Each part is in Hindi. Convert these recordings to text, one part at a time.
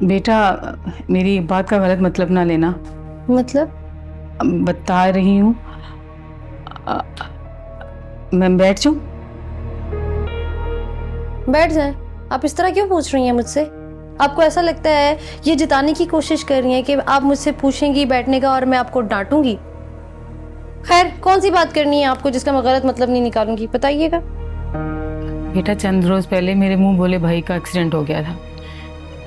बेटा, मेरी बात का गलत मतलब ना लेना। मतलब? बता रही हूँ। मैं बैठ जाऊँ? बैठ जाए। आप इस तरह क्यों पूछ रही हैं मुझसे? आपको ऐसा लगता है ये जिताने की कोशिश कर रही हैं कि आप मुझसे पूछेंगी बैठने का और मैं आपको डांटूंगी? खैर, कौन सी बात करनी है आपको जिसका मैं गलत मतलब नहीं निकालूंगी, बताइएगा। बेटा, चंद रोज पहले मेरे मुंह बोले भाई का एक्सीडेंट हो गया था।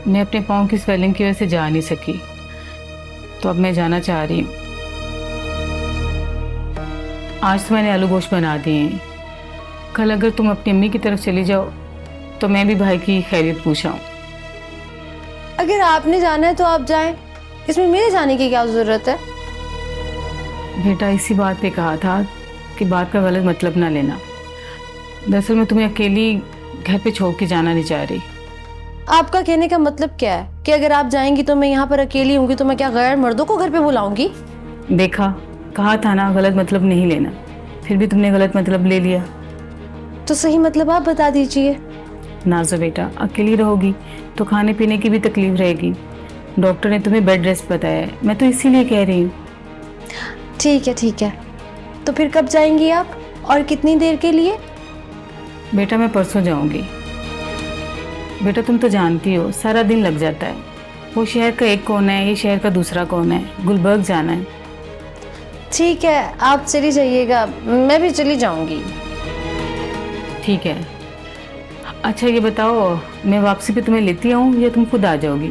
मैं अपने पाँव की स्वेलिंग की वजह से जा नहीं सकी, तो अब मैं जाना चाह रही हूँ। आज तो मैंने आलू गोश्त बना दिए हैं। कल अगर तुम अपनी अम्मी की तरफ चली जाओ तो मैं भी भाई की खैरियत पूछाऊँ। अगर आपने जाना है तो आप जाएं, इसमें मेरे जाने की क्या जरूरत है? बेटा, इसी बात पे कहा था कि बात का गलत मतलब ना लेना। दरअसल मैं तुम्हें अकेली घर पे छोड़ के जाना नहीं चाह रही। आपका कहने का मतलब क्या है कि अगर आप जाएंगी तो मैं यहाँ पर अकेली होंगी तो मैं क्या गैर मर्दों को घर पे बुलाऊंगी? देखा, कहा था ना गलत मतलब नहीं लेना, फिर भी तुमने गलत मतलब ले लिया। तो सही मतलब आप बता दीजिए। नाज़ो बेटा, अकेली रहोगी तो खाने पीने की भी तकलीफ रहेगी। डॉक्टर ने तुम्हें बेड रेस्ट बताया है, मैं तो इसीलिए कह रही हूँ। ठीक है। तो फिर कब जाएंगी आप और कितनी देर के लिए? बेटा, मैं परसों जाऊंगी। बेटा, तुम तो जानती हो सारा दिन लग जाता है। वो शहर का एक कोना है, ये शहर का दूसरा कोना है। गुलबर्ग जाना है। ठीक है, आप चली जाइएगा, मैं भी चली जाऊंगी। ठीक है। अच्छा ये बताओ, मैं वापसी पे तुम्हें लेती आऊँ या तुम खुद आ जाओगी?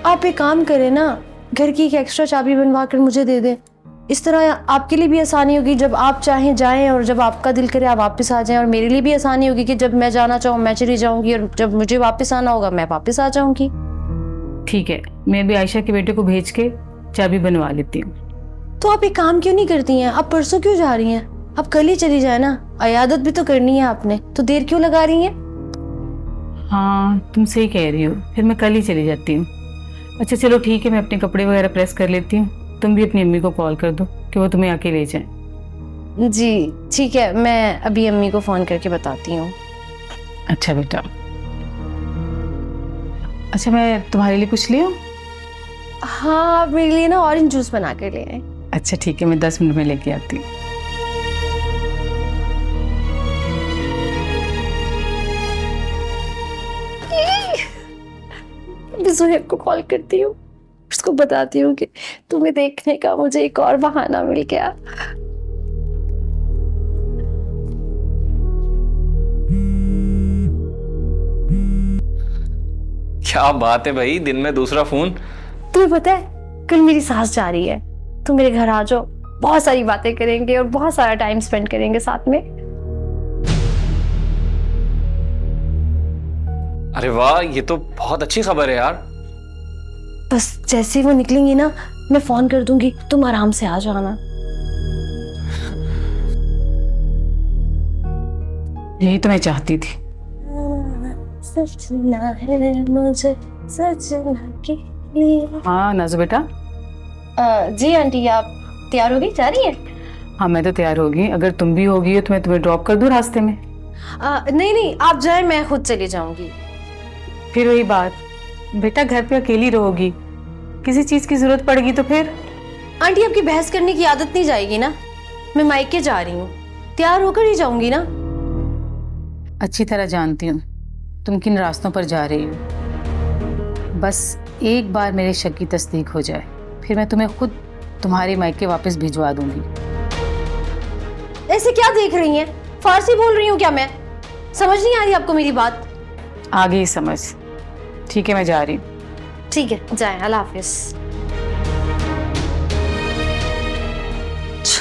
आप एक काम करें ना, घर की एक एक्स्ट्रा चाबी बनवा कर मुझे दे दें। इस तरह आपके लिए भी आसानी होगी, जब आप चाहें जाएं और जब आपका दिल करे आप वापस आ जाएं, और मेरे लिए भी आसानी होगी कि जब मैं जाना चाहूँ मैं चली जाऊंगी और जब मुझे वापस आना होगा मैं वापस आ जाऊंगी। ठीक है, मैं भी आयशा के बेटे को भेज के चाबी बनवा लेती हूँ। तो आप एक काम क्यों नहीं करती हैं? आप परसों क्यों जा रही हैं? आप कल ही चली जाए ना, इयादत भी तो करनी है आपने, तो देर क्यों लगा रही हैं? हाँ, तुम सही कह रही हो, फिर मैं कल ही चली जाती हूँ। अच्छा चलो ठीक है, मैं अपने कपड़े वगैरह प्रेस कर लेती हूँ। तुम भी अपनी अम्मी को कॉल कर दो कि वो तुम्हें आके ले जाए। जी ठीक है, मैं अभी अम्मी को फोन करके बताती हूँ। अच्छा बेटा। अच्छा, मैं तुम्हारे लिए कुछ ले आऊं? हाँ, आप मेरे लिए ना ऑरेंज जूस बना कर ले आए। अच्छा ठीक है, मैं 10 मिनट में लेके आती हूँ। ज़ुहैब को कॉल करती हूँ, उसको बताती हूँ कि तुम्हें देखने का मुझे एक और बहाना मिल गया। क्या बात है भाई, दिन में दूसरा फोन। तुम्हें पता है कल मेरी सास जा रही है, तुम मेरे घर आ जाओ, बहुत सारी बातें करेंगे और बहुत सारा टाइम स्पेंड करेंगे साथ में। अरे वाह, ये तो बहुत अच्छी खबर है यार। बस जैसे ही वो निकलेंगी ना मैं फोन कर दूंगी, तुम आराम से आ जाना। यही तो मैं चाहती थी। सजना है मुझे सजना के लिए। हाँ नाज़ो बेटा। जी आंटी, आप तैयार हो गई, जा रही है? हाँ मैं तो तैयार होगी, अगर तुम भी होगी तो मैं तुम्हें ड्रॉप कर दूँ रास्ते में। नहीं, आप जाए, मैं खुद चली जाऊंगी। फिर वही बात, बेटा घर पे अकेली रहोगी, किसी चीज की जरूरत पड़ेगी तो फिर? आंटी, आपकी बहस करने की आदत नहीं जाएगी ना। मैं मायके जा रही हूँ, तैयार होकर ही जाऊंगी ना। अच्छी तरह जानती हूँ तुम किन रास्तों पर जा रही हो। बस एक बार मेरे शक की तस्दीक हो जाए, फिर मैं तुम्हें खुद तुम्हारे मायके वापस भिजवा दूंगी। ऐसे क्या देख रही हैं? फारसी बोल रही हूँ क्या मैं? समझ नहीं आ रही आपको मेरी बात? आ गई समझ। ठीक है, मैं जा रही हूँ। ठीक है, जाए, अल्लाह हाफिज।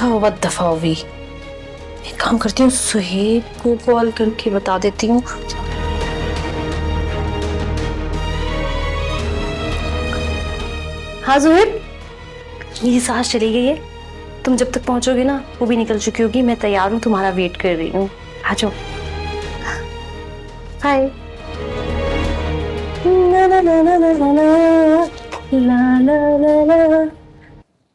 बहुत दफा हुई, एक काम करती हूँ, सुहेब को कॉल करके बता देती हूँ। हाँ सुहेब, मेरी सास चली गई है, तुम जब तक पहुंचोगे ना वो भी निकल चुकी होगी। मैं तैयार हूँ, तुम्हारा वेट कर रही हूँ, आ जाओ। हाय। ला ला ला ला ला ला ला ला ला ला।